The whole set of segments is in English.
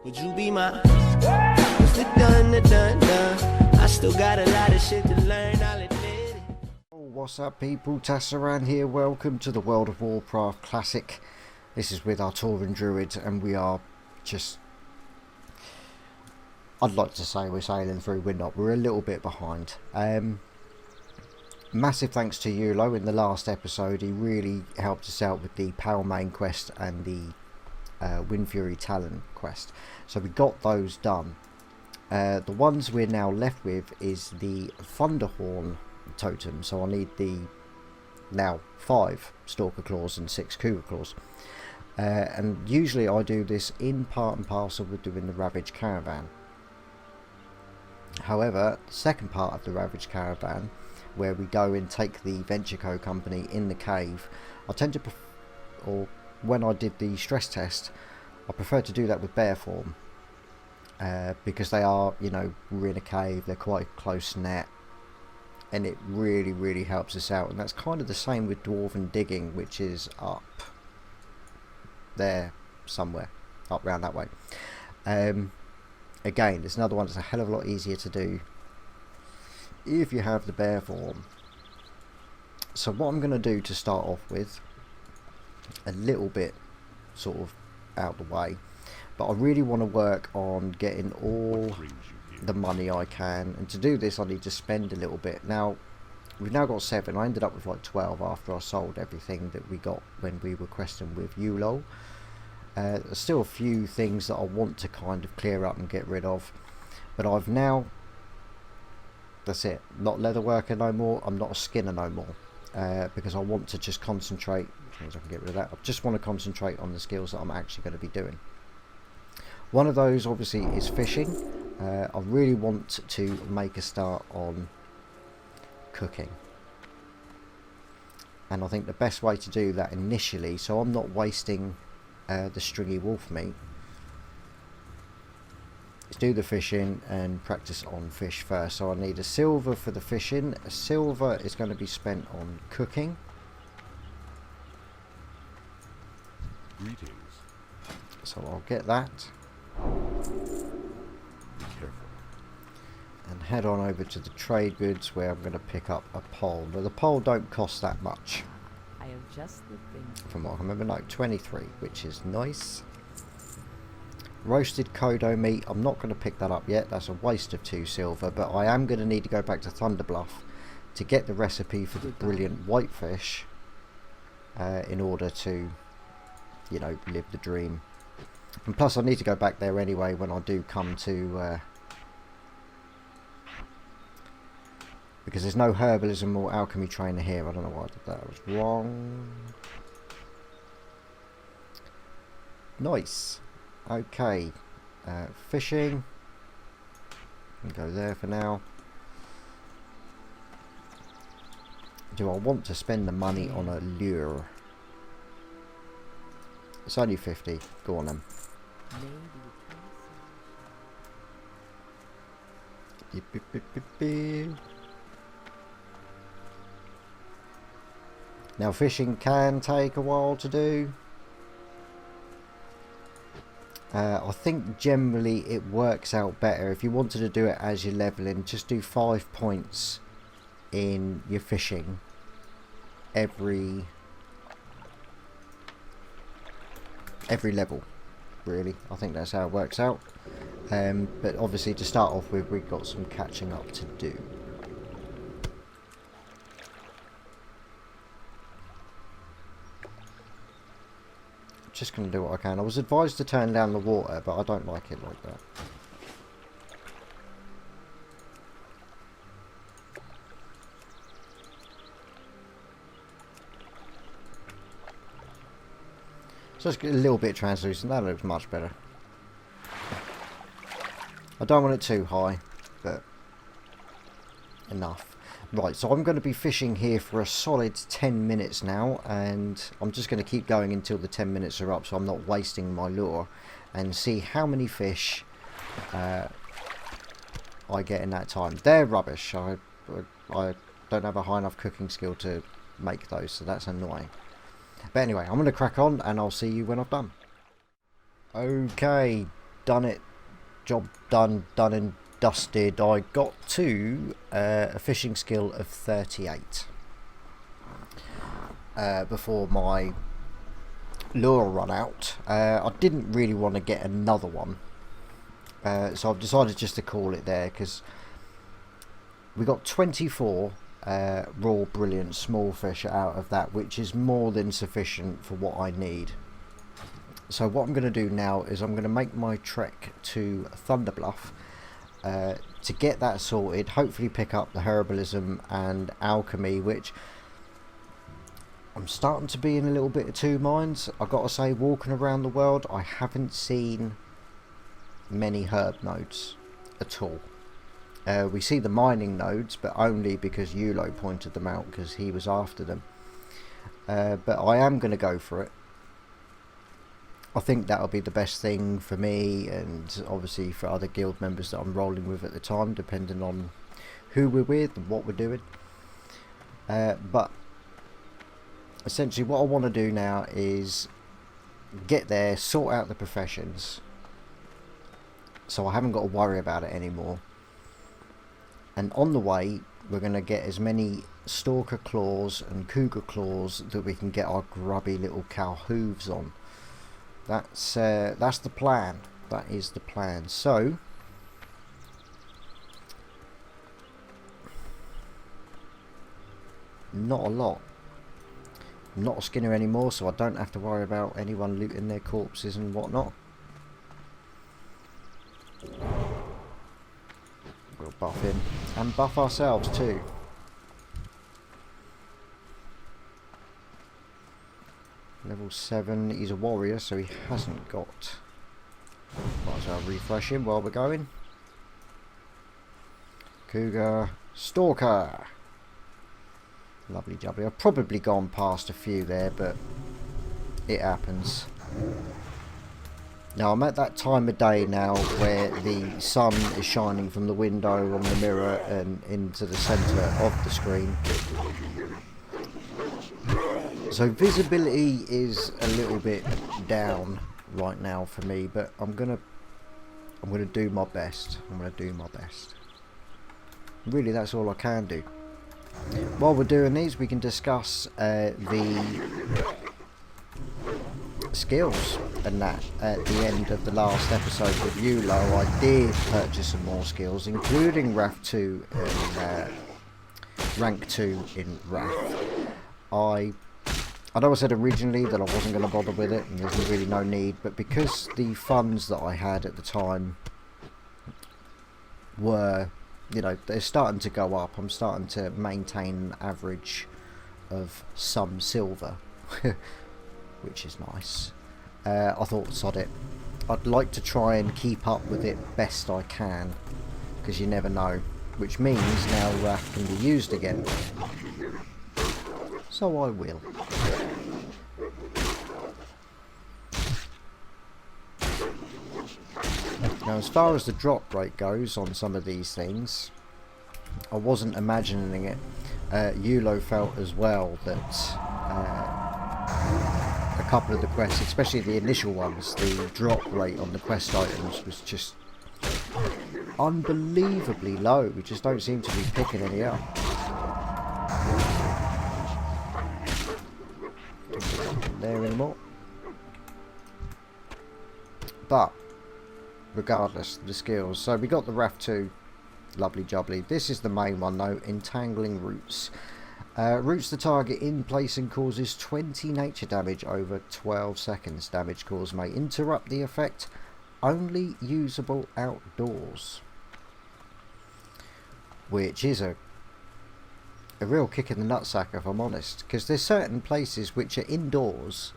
Would you be my? What's the done? I still got a lot of shit to learn, I'll admit it. What's up people, Tasaran here, welcome to the World of Warcraft Classic. This is with our TAUREN Druid and we are just, I'd like to say we're sailing through, we're not, we're a little bit behind. Massive thanks to Yulo in the last episode, he really helped us out with the Power Main quest and the Wind Fury Talon quest. So we got those done. The ones we're now left with is the Thunderhorn totem, so I need the now 5 Stalker Claws and 6 Cougar Claws. And usually I do this in part and parcel with doing the Ravage Caravan. However, the second part of the Ravage Caravan, where we go and take the Venture Co company in the cave, I tend to when I did the stress test, I prefer to do that with bear form, because they are, you know, we're in a cave, they're quite close net, and it really helps us out. And that's kind of the same with dwarven digging, which is up there somewhere, up round that way. Again, it's another one that's a hell of a lot easier to do if you have the bear form. So what I'm going to do to start off with, a little bit sort of out the way, but I really want to work on getting all the money I can, and to do this I need to spend a little bit. Now we've now got 7, I ended up with like 12 after I sold everything that we got when we were questing with Yulo. There's still a few things that I want to kind of clear up and get rid of, but I've now, that's it, not leather worker no more, I'm not a skinner no more, because I want to just concentrate, as long as I can get rid of that, I just want to concentrate on the skills that I'm actually going to be doing. One of those obviously is fishing. I really want to make a start on cooking, and I think the best way to do that initially, so I'm not wasting the stringy wolf meat, is do the fishing and practice on fish first. So I need a silver for the fishing, a silver is going to be spent on cooking. Greetings. So I'll get that. Be careful. And head on over to the trade goods, where I'm going to pick up a pole. Now the pole don't cost that much. I have just the thing. From what I remember, no, 23, which is nice. Roasted Kodo meat, I'm not going to pick that up yet, that's a waste of 2 silver, but I am going to need to go back to Thunderbluff to get the recipe for the brilliant whitefish, in order to, you know, live the dream. And plus I need to go back there anyway when I do come to, because there's no herbalism or alchemy trainer here. I don't know why I did that, I was wrong. Nice. Okay, fishing, go there for now. Do I want to spend the money on a lure? It's only 50, go on then. Now fishing can take a while to do. I think generally it works out better if you wanted to do it as you're leveling. Just do 5 points in your fishing every level, really. I think that's how it works out. But obviously to start off with, we've got some catching up to do. Just going to do what I can. I was advised to turn down the water, but I don't like it like that. So let's get a little bit translucent. That looks much better. I don't want it too high, but enough. Right, so I'm going to be fishing here for a solid 10 minutes now, and I'm just going to keep going until the 10 minutes are up, so I'm not wasting my lure, and see how many fish I get in that time. They're rubbish. I don't have a high enough cooking skill to make those, so that's annoying. But anyway, I'm going to crack on and I'll see you when I've done. Okay, done it. Job done and dusted. I got to a fishing skill of 38 before my lure run out. I didn't really want to get another one, so I've decided just to call it there, because we got 24 raw brilliant small fish out of that, which is more than sufficient for what I need. So what I'm going to do now is I'm going to make my trek to Thunderbluff to get that sorted, hopefully pick up the herbalism and alchemy, which I'm starting to be in a little bit of two minds. I've got to say, walking around the world, I haven't seen many herb nodes at all. We see the mining nodes, but only because Yulo pointed them out, because he was after them. But I am going to go for it. I think that'll be the best thing for me, and obviously for other guild members that I'm rolling with at the time, depending on who we're with and what we're doing. But essentially what I want to do now is get there, sort out the professions, so I haven't got to worry about it anymore. And on the way, we're going to get as many stalker claws and cougar claws that we can get our grubby little cow hooves on. That's the plan. That is the plan. So not a lot. I'm not a skinner anymore, so I don't have to worry about anyone looting their corpses and whatnot. We'll buff him and buff ourselves too. Level 7, he's a warrior, so he hasn't got... Might as well refresh him while we're going. Cougar, Stalker. Lovely jubbly. I've probably gone past a few there, but it happens. Now I'm at that time of day now where the sun is shining from the window on the mirror and into the centre of the screen. So visibility is a little bit down right now for me, but I'm gonna do my best. I'm gonna do my best. Really, that's all I can do. While we're doing these, we can discuss the skills and that. At the end of the last episode with Yulo, I did purchase some more skills, including Wrath 2 and rank 2 in Wrath. I know I said originally that I wasn't going to bother with it and there's really no need, but because the funds that I had at the time were, you know, they're starting to go up, I'm starting to maintain an average of some silver, which is nice. I thought, sod it. I'd like to try and keep up with it best I can, because you never know, which means now Wrath can be used again. So I will. Now, as far as the drop rate goes on some of these things, I wasn't imagining it. Yulo felt as well that a couple of the quests, especially the initial ones, the drop rate on the quest items was just unbelievably low. We just don't seem to be picking any up. There anymore, but regardless, the skills. So we got the Wrath 2, lovely jubbly. This is the main one though, Entangling Roots. Roots the target in place and causes 20 nature damage over 12 seconds. Damage caused may interrupt the effect. Only usable outdoors, which is a real kick in the nutsack, if I'm honest, because there's certain places which are indoors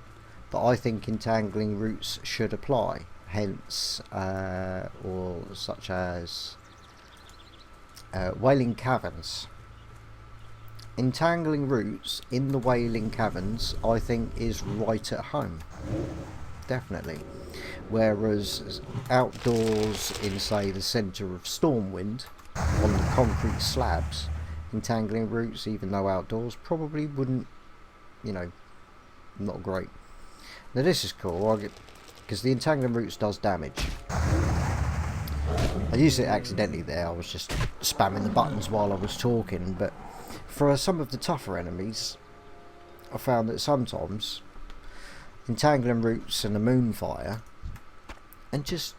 that I think Entangling Roots should apply, hence or such as Wailing Caverns. Entangling Roots in the Wailing Caverns I think is right at home, definitely, whereas outdoors in, say, the centre of Stormwind on the concrete slabs, Entangling Roots, even though outdoors, probably wouldn't, you know, not great. Now this is cool, because the Entangling Roots does damage. I used it accidentally there, I was just spamming the buttons while I was talking, but for some of the tougher enemies, I found that sometimes entangling roots and a moonfire, and just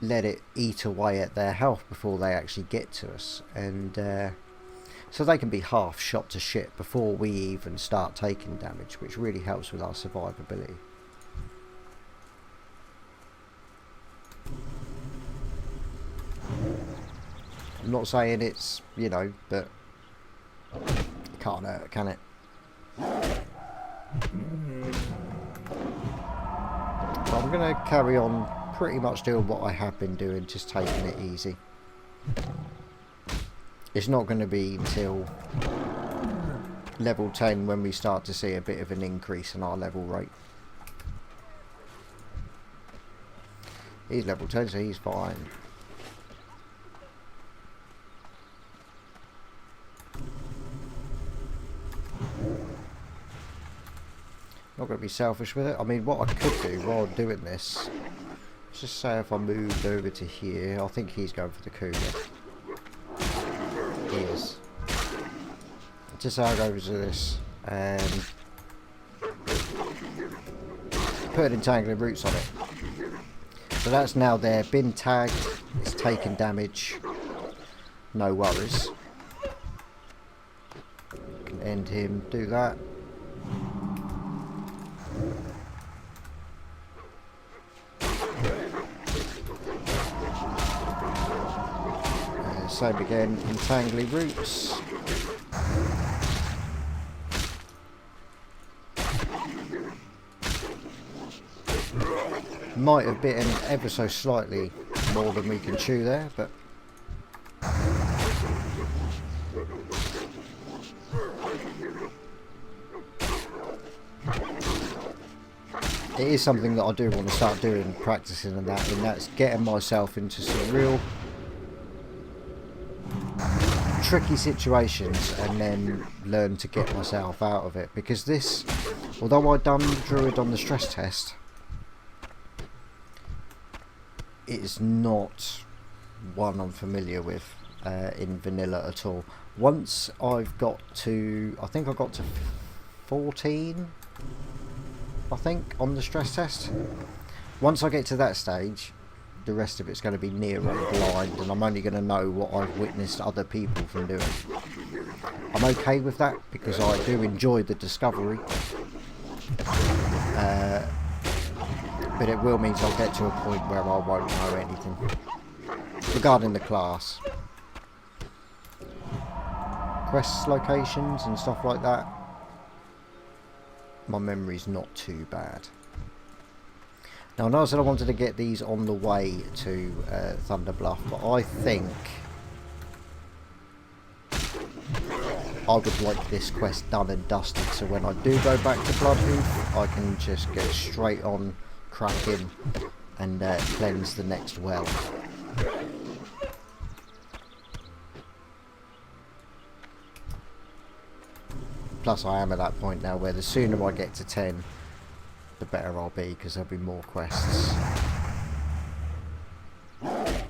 let it eat away at their health before they actually get to us, and so they can be half shot to shit before we even start taking damage, which really helps with our survivability. I'm not saying it's, you know, but it can't hurt, can it? So I'm going to carry on pretty much doing what I have been doing, just taking it easy. It's not going to be until level 10 when we start to see a bit of an increase in our level rate. He's level 10, so he's fine. Not going to be selfish with it. I mean, what I could do while doing this, just say if I moved over to here, I think he's going for the cougar. He is. Just say I go over to this and put entangling roots on it. So that's now there, been tagged, it's taken damage, no worries. Can end him, do that. Same again, entangling roots. Might have bitten ever so slightly more than we can chew there, but it is something that I do want to start doing, practicing and that's getting myself into some real tricky situations and then learn to get myself out of it, because this, although I've done Druid on the stress test, it is not one I'm familiar with in vanilla at all. Once I've got to, I think I got to 14, I think, on the stress test. Once I get to that stage, the rest of it's going to be near on blind, and I'm only going to know what I've witnessed other people from doing. I'm okay with that because I do enjoy the discovery, but it will mean I'll get to a point where I won't know anything regarding the class. Quest locations and stuff like that, my memory's not too bad. Now, I know I said I wanted to get these on the way to Thunder Bluff, but I think I would like this quest done and dusted, so when I do go back to Bloodhoof, I can just get straight on cracking and cleanse the next well. Plus, I am at that point now where the sooner I get to 10, the better I'll be, because there'll be more quests. The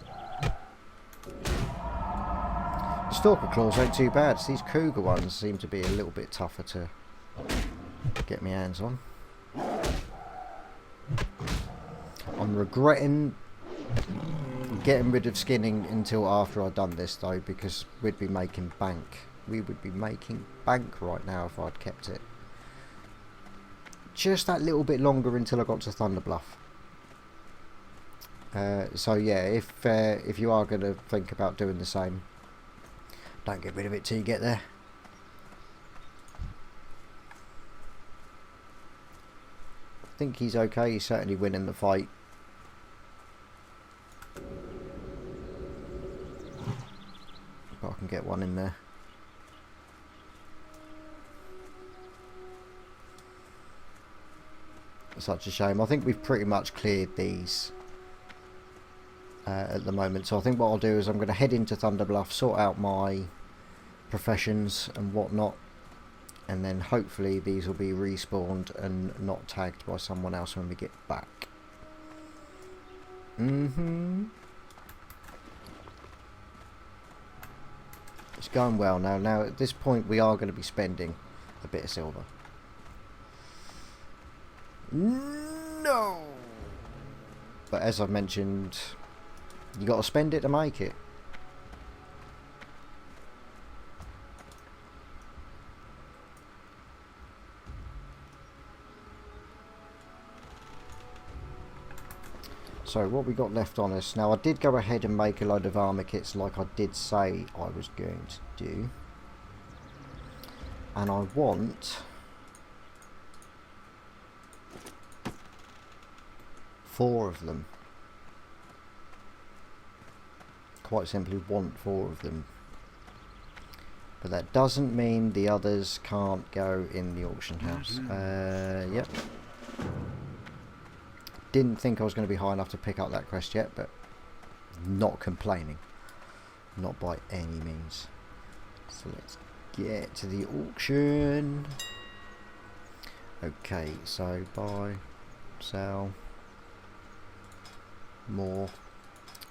Stalker Claws ain't too bad. These Cougar ones seem to be a little bit tougher to get my hands on. I'm regretting getting rid of skinning until after I'd done this though, because we'd be making bank. We would be making bank right now if I'd kept it. Just that little bit longer until I got to Thunder Bluff. So yeah, if you are going to think about doing the same, don't get rid of it till you get there. I think he's okay, he's certainly winning the fight. But I can get one in there. Such a shame. I think we've pretty much cleared these at the moment, so I think what I'll do is I'm going to head into Thunder Bluff, sort out my professions and whatnot, and then hopefully these will be respawned and not tagged by someone else when we get back. It's going well now. Now at this point we are going to be spending a bit of silver. No! But as I've mentioned, you got to spend it to make it. So what we got left on us. Now I did go ahead and make a load of armor kits like I did say I was going to do. And I want 4 of them. Quite simply want 4 of them. But that doesn't mean the others can't go in the auction house. Yep. Didn't think I was going to be high enough to pick up that quest yet, but not complaining. Not by any means. So let's get to the auction. Okay, so buy, sell, more.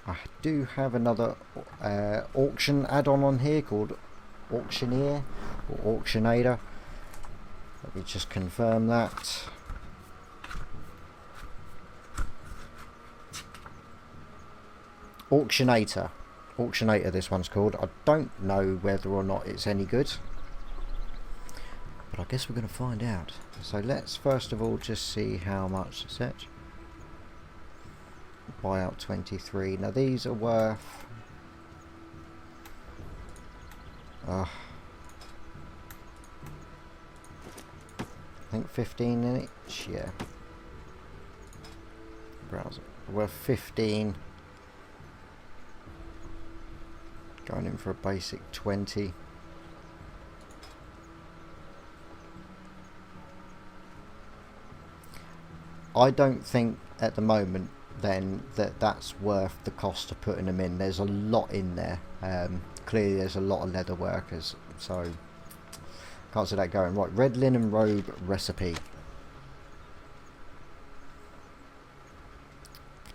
I do have another auction add-on on here called Auctioneer or Auctionator. Let me just confirm that. Auctionator this one's called. I don't know whether or not it's any good, but I guess we're going to find out. So let's first of all just see how much it's at. Buy out 23. Now these are worth I think 15 in each. Yeah, browser worth 15. Going in for a basic 20. I don't think at the moment then that's worth the cost of putting them in. There's a lot in there. Clearly there's a lot of leather workers, so can't see that going. Right, red linen robe recipe.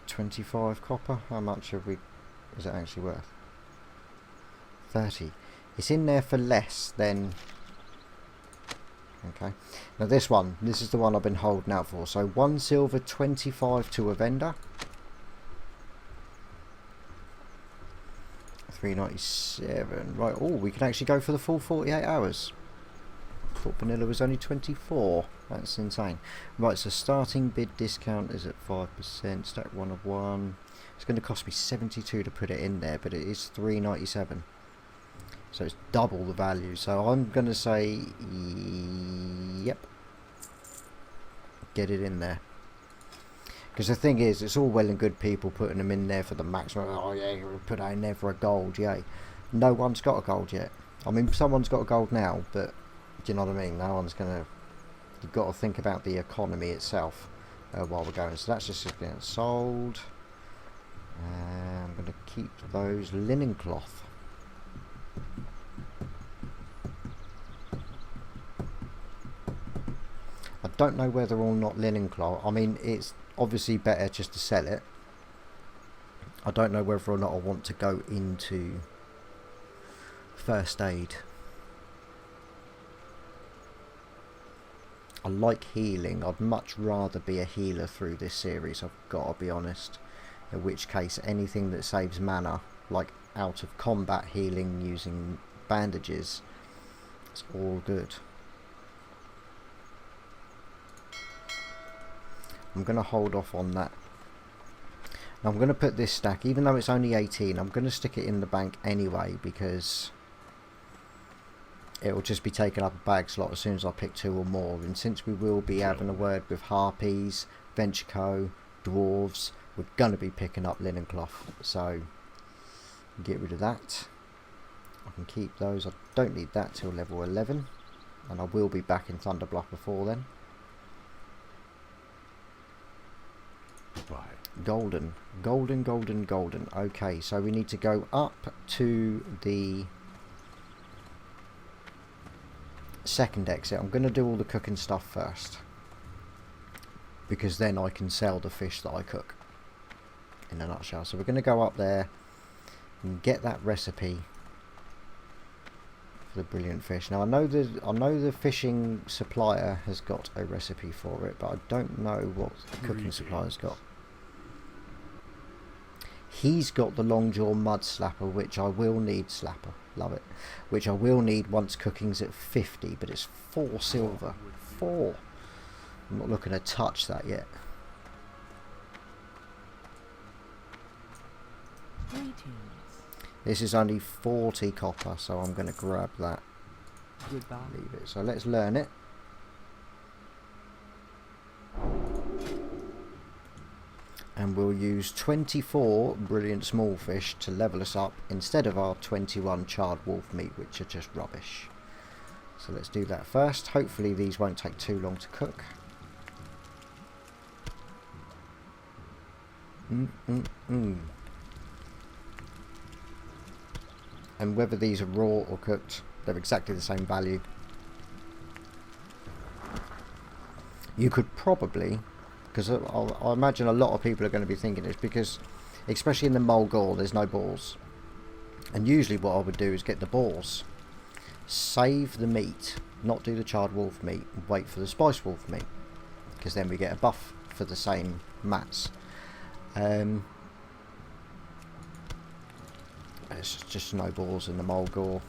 25 copper. How much is it actually worth? 30. It's in there for less than... Okay. Now this is the one I've been holding out for. So 1 silver, 25 to a vendor. 397. Right, oh, we can actually go for the full 48 hours. Thought vanilla was only 24. That's insane. Right, so starting bid discount is at 5%. Stack 1 of 1. It's going to cost me 72 to put it in there, but it is 397. So it's double the value. So I'm going to say, yep, get it in there. Because the thing is, it's all well and good people putting them in there for the maximum. Oh yeah, we'll put that in there for a gold, yay. No one's got a gold yet. I mean, someone's got a gold now, but do you know what I mean? No one's going to... You've got to think about the economy itself while we're going. So that's just getting sold. I'm going to keep those linen cloth. I don't know whether or not linen cloth, I mean it's obviously better just to sell it. I don't know whether or not I want to go into first aid. I like healing. I'd much rather be a healer through this series, I've got to be honest. In which case anything that saves mana, like out of combat healing using bandages, it's all good. I'm going to hold off on that. Now I'm going to put this stack, even though it's only 18, I'm going to stick it in the bank anyway, because it will just be taken up a bag slot as soon as I pick 2 or more. And since we will be having a word with Harpies, Venture Co, Dwarves, we're going to be picking up linen cloth, so get rid of that. I can keep those. I don't need that till level 11, and I will be back in Thunderbluff before then. Golden. Okay, so we need to go up to the second exit. I'm going to do all the cooking stuff first, because then I can sell the fish that I cook, in a nutshell. So we're going to go up there and get that recipe for the brilliant fish. Now I know the fishing supplier has got a recipe for it, but I don't know what the cooking supplier's got. He's got the long jaw mud slapper, which I will need. Love it. Which I will need once cooking's at 50, but it's 4 silver. 4. I'm not looking to touch that yet. Greetings. This is only 40 copper, so I'm going to grab that. Goodbye. Leave it. So let's learn it. And we'll use 24 brilliant small fish to level us up instead of our 21 charred wolf meat, which are just rubbish. So let's do that first. Hopefully these won't take too long to cook. And whether these are raw or cooked, they're exactly the same value. You could probably, because I imagine a lot of people are going to be thinking this, because especially in the Mulgore there's no balls, and usually what I would do is get the balls, save the meat, not do the charred wolf meat, and wait for the spiced wolf meat, because then we get a buff for the same mats. It's just no balls in the Mulgore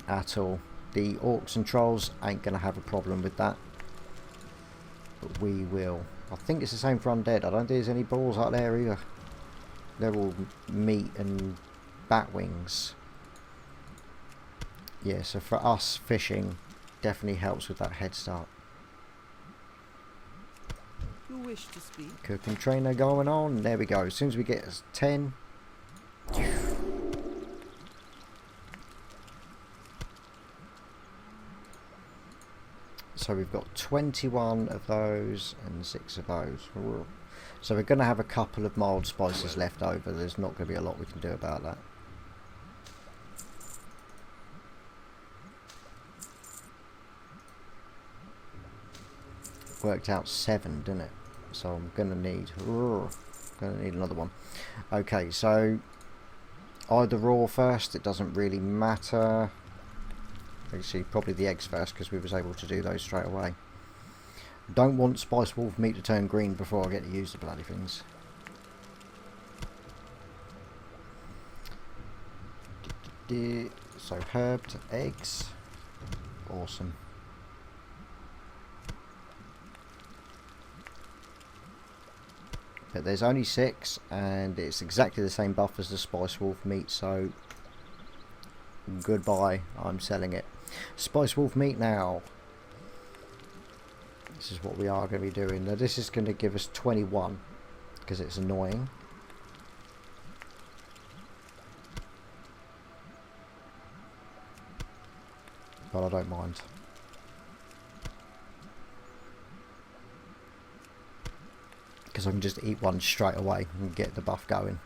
at all. The orcs and trolls ain't going to have a problem with that, but we will. I think it's the same for undead. I don't think there's any balls out there either. They're all meat and bat wings. Yeah, so for us, fishing definitely helps with that head start. You wish to speak? Cooking trainer going on. There we go. As soon as we get 10. So we've got 21 of those and 6 of those. So we're going to have a couple of mild spices left over. There's not going to be a lot we can do about that. Worked out 7, didn't it? So I'm going to need another one. Okay, so either raw first, it doesn't really matter. Actually, probably the eggs first, because we was able to do those straight away. Don't want spiced wolf meat to turn green before I get to use the bloody things. So herb to eggs. Awesome. But there's only 6, and it's exactly the same buff as the spiced wolf meat, so goodbye, I'm selling it. Spiced wolf meat now. This is what we are going to be doing. Now this is going to give us 21, because it's annoying. But I don't mind. Because I can just eat one straight away and get the buff going.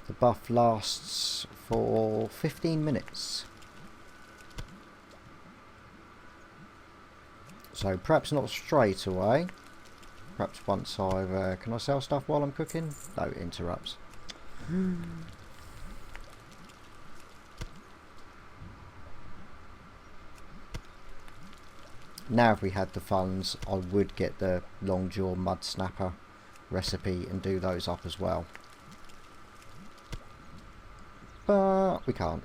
The buff lasts for 15 minutes. So perhaps not straight away. Perhaps once I've... can I sell stuff while I'm cooking? No, it interrupts. Now if we had the funds, I would get the long jaw mud snapper recipe and do those up as well. But we can't.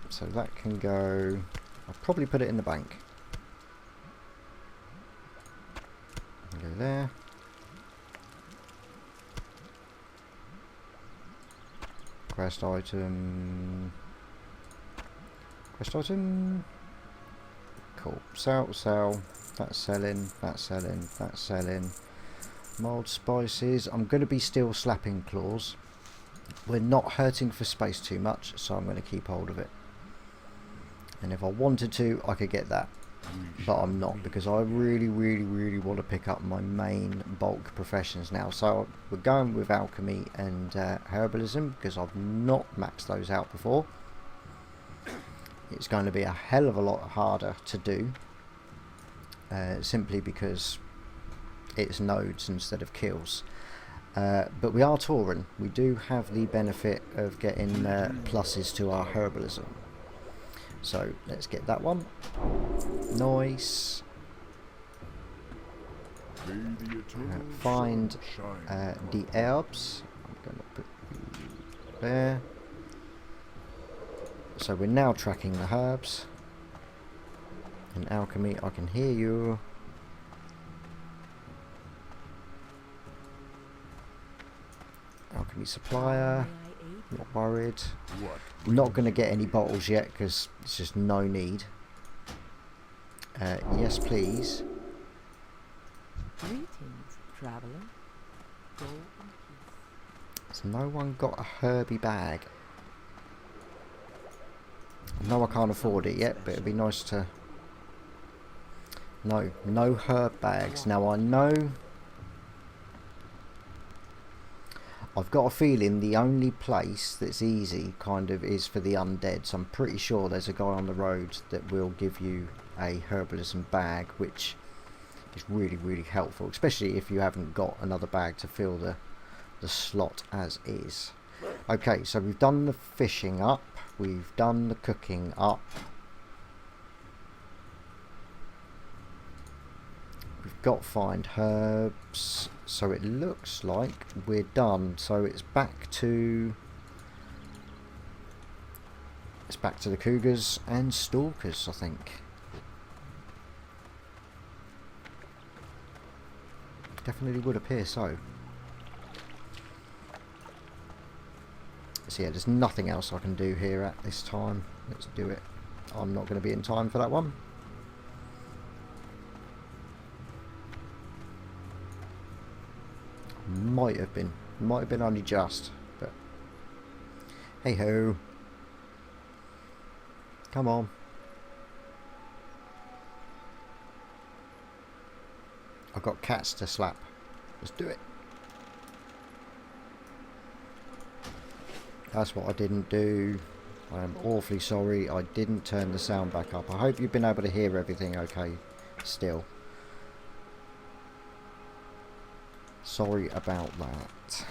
So that can go... I'll probably put it in the bank. Go there. Quest item. Quest item. Cool. Sell. That's selling. That's selling. That's selling. Mild spices. I'm going to be still slapping claws. We're not hurting for space too much, so I'm going to keep hold of it. And if I wanted to, I could get that. But I'm not, because I really want to pick up my main bulk professions now. So we're going with alchemy and herbalism, because I've not maxed those out before. It's going to be a hell of a lot harder to do, simply because it's nodes instead of kills. But we are Tauren. We do have the benefit of getting pluses to our herbalism. So let's get that one. Nice. Find the herbs. I'm going to put you there. So we're now tracking the herbs. In alchemy, I can hear you. Alchemy supplier. Not worried. Not going to get any bottles yet because it's just no need. Yes, please. Greetings, traveler. Go in peace. Has no one got a herby bag? No, I can't afford it yet, but it'd be nice to... No herb bags. Now I know... I've got a feeling the only place that's easy kind of is for the undead. So I'm pretty sure there's a guy on the road that will give you a herbalism bag, which is really, really helpful, especially if you haven't got another bag to fill the slot as is. Okay, so we've done the fishing up, we've done the cooking up, we've got find herbs, so it looks like we're done. So it's back to the cougars and stalkers, I think. Definitely would appear so. So yeah, there's nothing else I can do here at this time. Let's do it. I'm not going to be in time for that one. Might have been only just, but hey ho. Come on. I've got cats to slap. Let's do it. That's what I didn't do. I am awfully sorry. I didn't turn the sound back up. I hope you've been able to hear everything okay still. Sorry about that.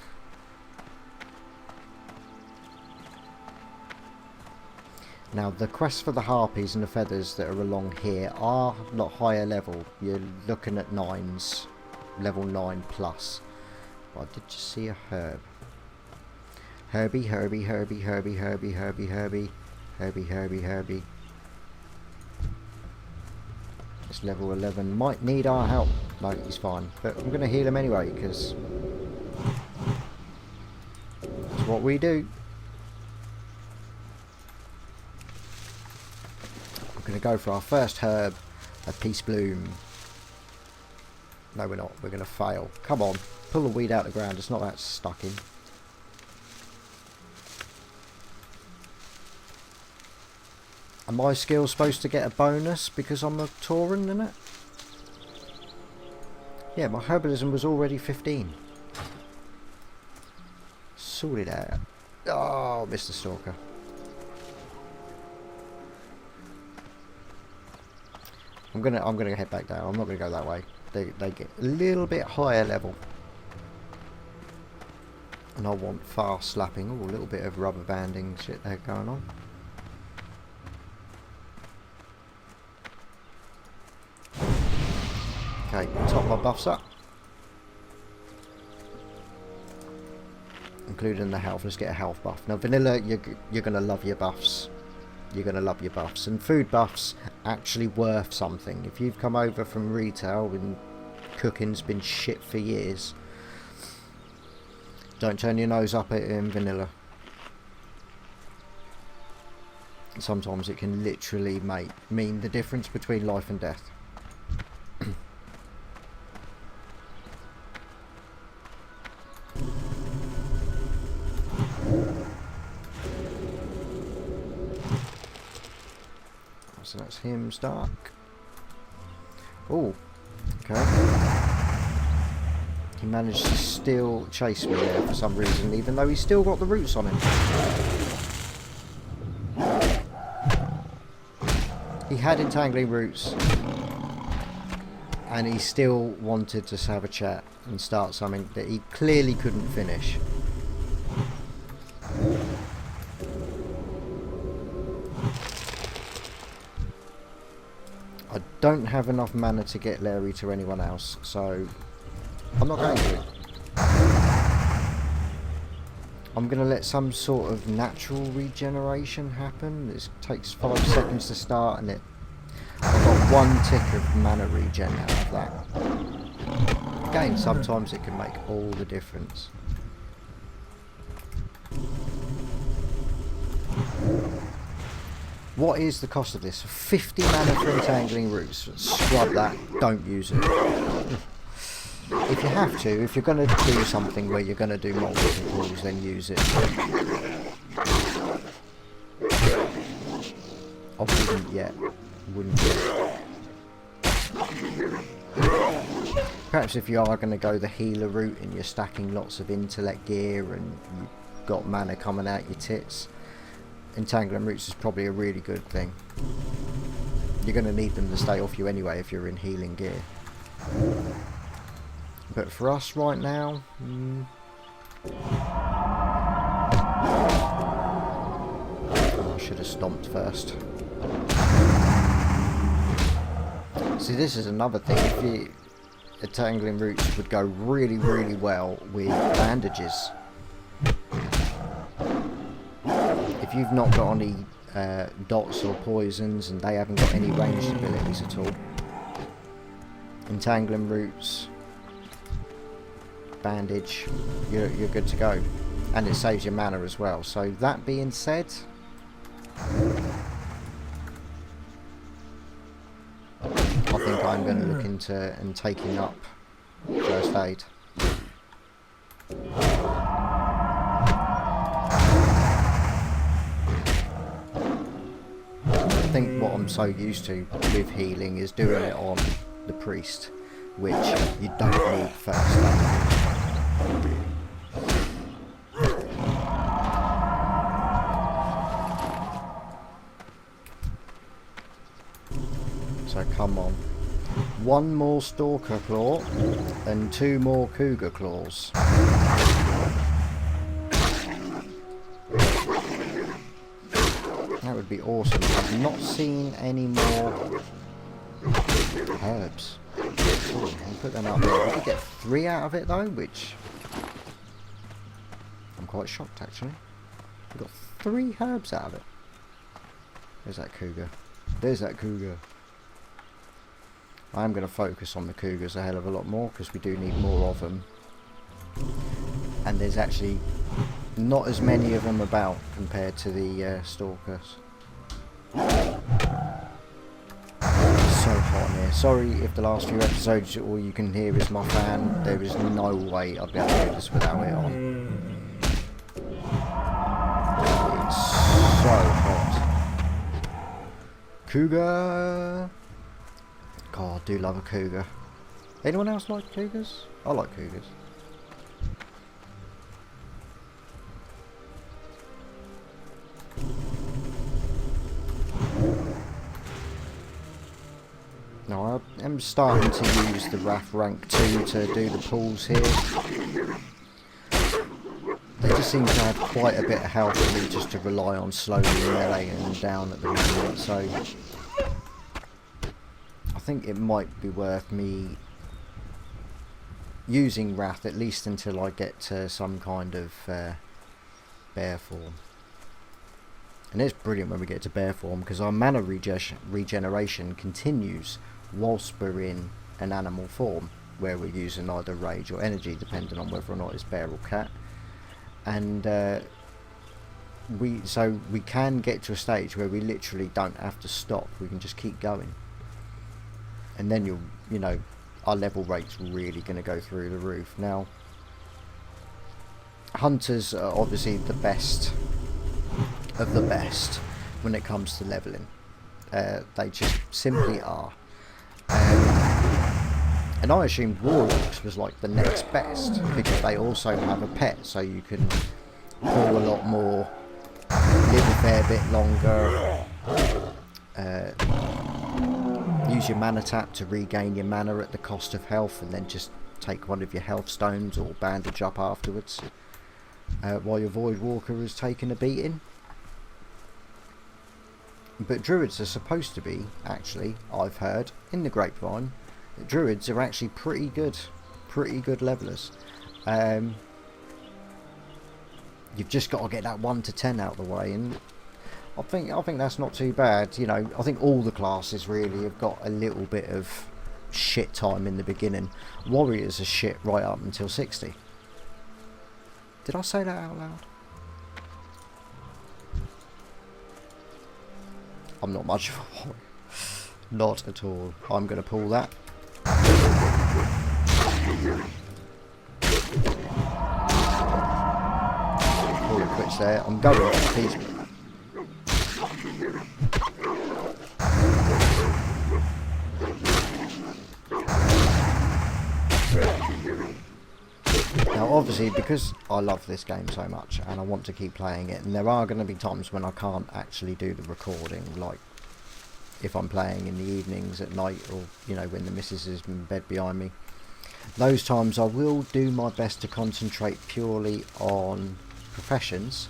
Now the quests for the harpies and the feathers that are along here are a lot higher level. You're looking at 9s, level 9 plus. But I did just see a herb. Herbie, Herbie, Herbie, Herbie, Herbie, Herbie, Herbie, Herbie, Herbie, Herbie. It's level 11. Might need our help. No, he's fine. But I'm going to heal him anyway because it's what we do. We're going to go for our first herb, a peace bloom. No, we're not. We're going to fail. Come on. Pull the weed out of the ground. It's not that stuck in. Are my skills supposed to get a bonus because I'm a Tauren in it? Yeah, my herbalism was already 15. Sorted out. Oh, Mr. Stalker. I'm gonna head back down. I'm not gonna go that way. They get a little bit higher level. And I want fast slapping. Oh, a little bit of rubber banding shit there going on. Okay, top my buffs up. Including the health. Let's get a health buff. Now vanilla, you're going to love your buffs. You're going to love your buffs. And food buffs actually worth something. If you've come over from retail and cooking's been shit for years, don't turn your nose up at it in vanilla. Sometimes it can literally mean the difference between life and death. So that's him, Stark. Oh, okay. He managed to still chase me there for some reason, even though he's still got the roots on him. He had entangling roots, and he still wanted to have a chat and start something that he clearly couldn't finish. I don't have enough mana to get Larry to anyone else, so I'm not going to. I'm going to let some sort of natural regeneration happen. It takes 5 seconds to start, and I've got 1 tick of mana regen out of that. Again, sometimes it can make all the difference. What is the cost of this? 50 mana for entangling roots. Scrub that. Don't use it. If you have to, if you're going to do something where you're going to do multiple pulls, then use it. I wouldn't yet. Wouldn't yet. Perhaps if you are going to go the healer route and you're stacking lots of intellect gear and you've got mana coming out your tits, entangling roots is probably a really good thing. You're going to need them to stay off you anyway if you're in healing gear. But for us right now, I should have stomped first. See, this is another thing. Entangling roots would go really, really well with bandages. If you've not got any dots or poisons and they haven't got any ranged abilities at all, entangling roots, bandage, you're good to go, and it saves your mana as well. So that being said, I think I'm going to look into and taking up first aid. I think what I'm so used to with healing is doing it on the priest, which you don't need first aid. So come on. 1 more Stalker Claw and 2 more Cougar Claws. That would be awesome. I've not seen any more herbs. Ooh, I'll put them up there. We could get 3 out of it though, which I'm quite shocked actually. We got 3 herbs out of it. There's that cougar. There's that cougar. I'm going to focus on the cougars a hell of a lot more because we do need more of them. And there's actually not as many of them about compared to the stalkers. So hot in here. Sorry if the last few episodes all you can hear is my fan. There is no way I'd be able to do this without it on. It's so hot. Cougar! God, I do love a cougar. Anyone else like cougars? I like cougars. Now I am starting to use the RAF rank 2 to do the pulls here. They just seem to have quite a bit of health for me just to rely on slowly meleeing them down at the moment, so I think it might be worth me using Wrath at least until I get to some kind of bear form. And it's brilliant when we get to bear form because our mana regeneration continues whilst we're in an animal form where we're using either rage or energy depending on whether or not it's bear or cat. And so we can get to a stage where we literally don't have to stop, we can just keep going. And then you know, our level rate's really going to go through the roof. Now, hunters are obviously the best of the best when it comes to leveling. They just simply are. And I assumed warlocks was like the next best because they also have a pet, so you can pull a lot more, live a fair bit longer. Use your mana tap to regain your mana at the cost of health and then just take one of your health stones or bandage up afterwards while your Void Walker is taking a beating. But druids are supposed to be, actually, I've heard in the grapevine, that druids are actually pretty good levelers. You've just got to get that 1 to 10 out of the way, and I think that's not too bad. You know, I think all the classes really have got a little bit of shit time in the beginning. Warriors are shit right up until 60. Did I say that out loud? I'm not much of a warrior. Not at all. I'm going to pull that. Call it quits there. I'm going off peace. Now obviously, because I love this game so much and I want to keep playing it, and there are going to be times when I can't actually do the recording, like if I'm playing in the evenings at night, or you know, when the missus is in bed behind me. Those times I will do my best to concentrate purely on professions,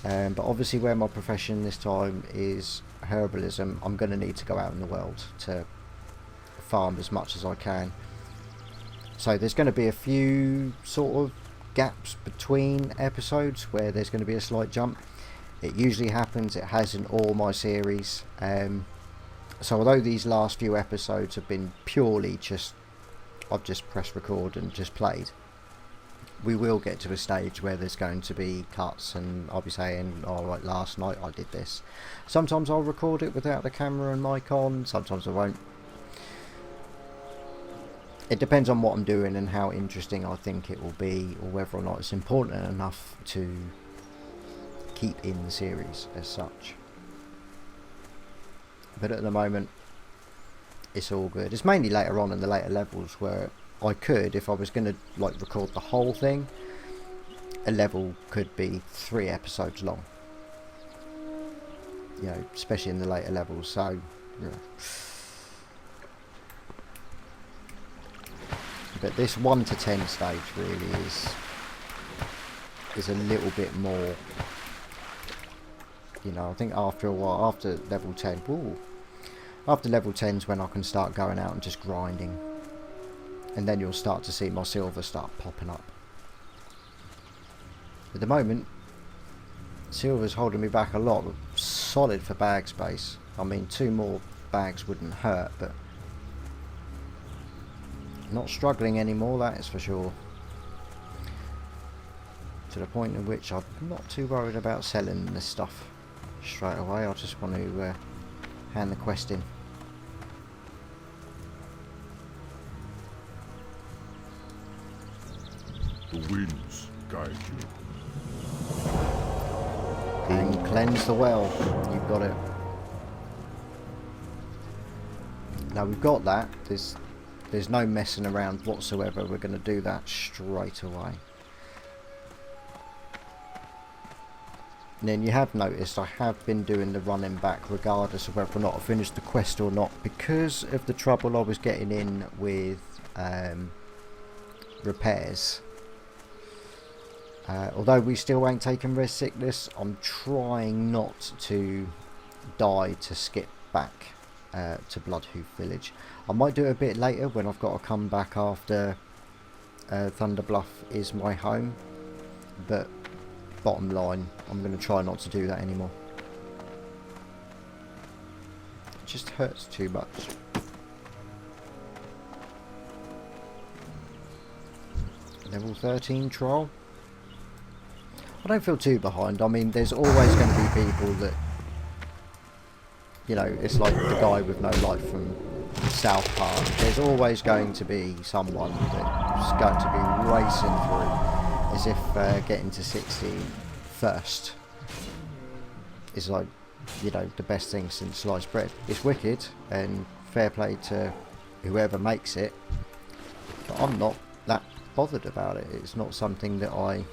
but obviously where my profession this time is herbalism, I'm going to need to go out in the world to farm as much as I can. So there's going to be a few sort of gaps between episodes where there's going to be a slight jump. It usually happens, it has in all my series. So although these last few episodes have been purely just, I've just pressed record and just played, we will get to a stage where there's going to be cuts and I'll be saying, oh right, last night I did this. Sometimes I'll record it without the camera and mic on, sometimes I won't. It depends on what I'm doing and how interesting I think it will be, or whether or not it's important enough to keep in the series as such. But at the moment, it's all good. It's mainly later on in the later levels where I could, if I was going to like record the whole thing, a level could be 3 episodes long. You know, especially in the later levels. So, yeah. But this 1 to 10 stage really is a little bit more, you know, I think after a while, after level 10, after level 10's when I can start going out and just grinding, and then you'll start to see my silver start popping up. At the moment, silver's holding me back a lot, but solid for bag space. I mean, 2 more bags wouldn't hurt, but not struggling anymore, that is for sure. To the point in which I'm not too worried about selling this stuff straight away. I just want to hand the quest in. The winds guide you. And cleanse the well. You've got it. Now we've got that. There's no messing around whatsoever. We're going to do that straight away. And then you have noticed I have been doing the running back regardless of whether or not I finished the quest or not, because of the trouble I was getting in with repairs. Although we still ain't taking rest sickness, I'm trying not to die to skip back to Bloodhoof Village. I might do it a bit later when I've got to come back after Thunder Bluff is my home, but bottom line, I'm going to try not to do that anymore. It just hurts too much. Level 13 trial. I don't feel too behind. I mean, there's always going to be people that, you know, it's like the guy with no life from South Park. There's always going to be someone that's going to be racing through as if getting to 60 first is like, you know, the best thing since sliced bread. It's wicked and fair play to whoever makes it, but I'm not that bothered about it. It's not something that I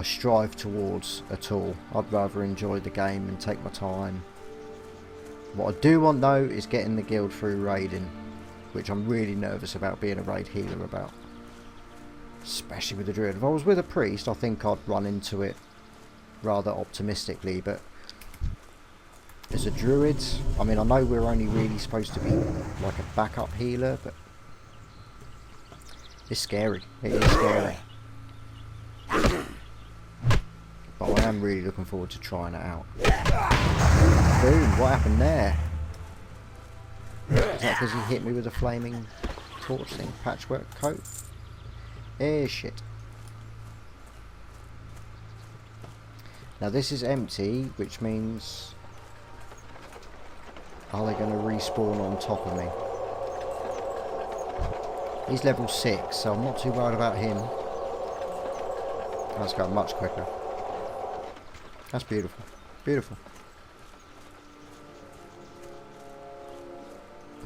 strive towards at all. I'd rather enjoy the game and take my time. What I do want though is getting the guild through raiding, which I'm really nervous about being a raid healer about, especially with the druid. If I was with a priest, I think I'd run into it rather optimistically, but as a druid. I mean, I know we're only really supposed to be like a backup healer, but it's scary. It is scary. But I am really looking forward to trying it out. Boom, what happened there? Is that because he hit me with a flaming torch thing? Patchwork coat? Eh, shit. Now this is empty, which means... Are they going to respawn on top of me? He's level 6, so I'm not too worried about him. That's going much quicker. That's beautiful. Beautiful.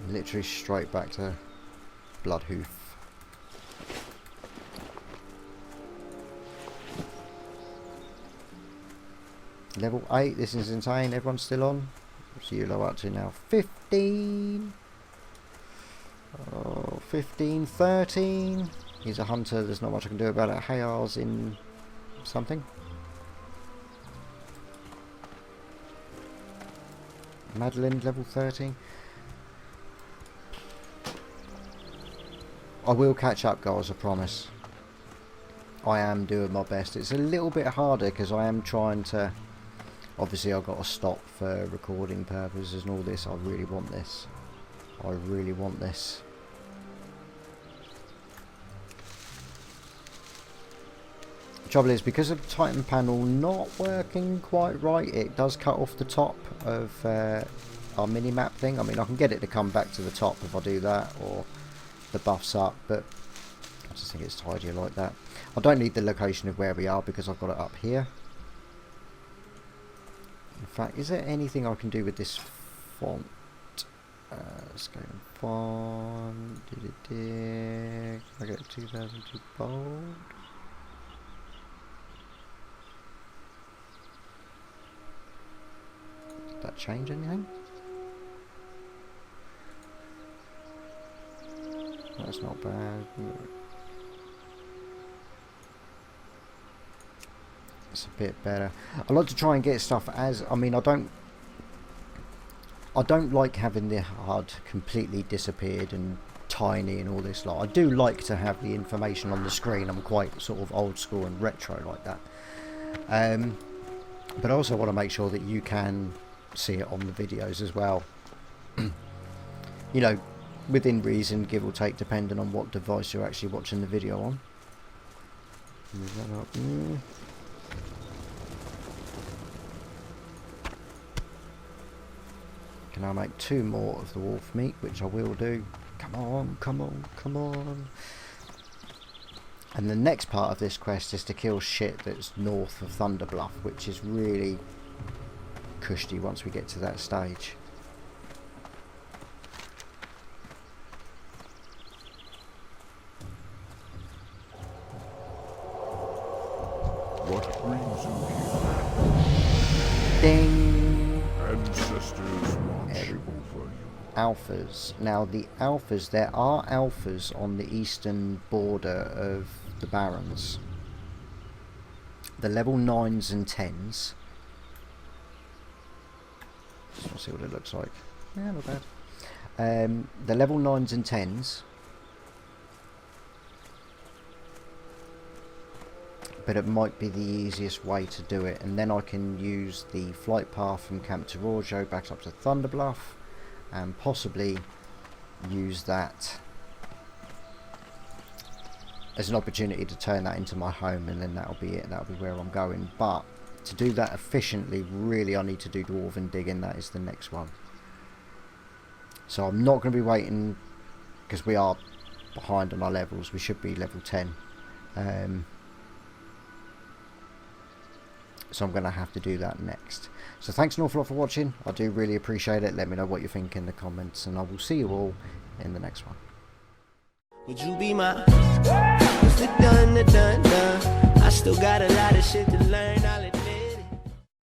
Literally straight back to Bloodhoof. Level 8, this is insane. Everyone's still on. What's you lot up to now? 15. Oh, 15, 13. He's a hunter, there's not much I can do about it. Hayar's in something. Madeline, level 13. I will catch up, guys, I promise. I am doing my best. It's a little bit harder because I am trying to... Obviously, I've got to stop for recording purposes and all this. I really want this. I really want this. The trouble is, because of the Titan panel not working quite right, it does cut off the top of our mini-map thing. I mean, I can get it to come back to the top if I do that, or the buffs up, but I just think it's tidier like that. I don't need the location of where we are because I've got it up here. In fact, is there anything I can do with this font? Let's go font. Can I get 2002 bold? Did that change anything? That's not bad. It's a bit better. I like to try and get stuff as... I mean, I don't like having the HUD completely disappeared and tiny and all this lot. I do like to have the information on the screen. I'm quite sort of old school and retro like that. But I also want to make sure that you can see it on the videos as well. You know, within reason, give or take, depending on what device you're actually watching the video on. Move that up. Can I make 2 more of the wolf meat, which I will do. Come on, come on, come on. And the next part of this quest is to kill shit that's north of Thunderbluff, which is really cushy once we get to that stage. What brings you here? Ding! Ancestors watch over you. Alphas. Now the alphas, there are alphas on the eastern border of the Barrens. The level 9s and 10s. Let's see what it looks like. Yeah, not bad. The level 9s and 10s. But it might be the easiest way to do it, and then I can use the flight path from Camp Tarojo back up to Thunderbluff, and possibly use that as an opportunity to turn that into my home, and then that'll be it. That'll be where I'm going. But to do that efficiently, really I need to do dwarven digging. That is the next one. So I'm not going to be waiting, because we are behind on our levels. We should be level 10. So I'm going to have to do that next. So thanks an awful lot for watching. I do really appreciate it. Let me know what you think in the comments, and I will see you all in the next one. Would you be my dun, dun, dun, dun. I still got a lot of shit to learn.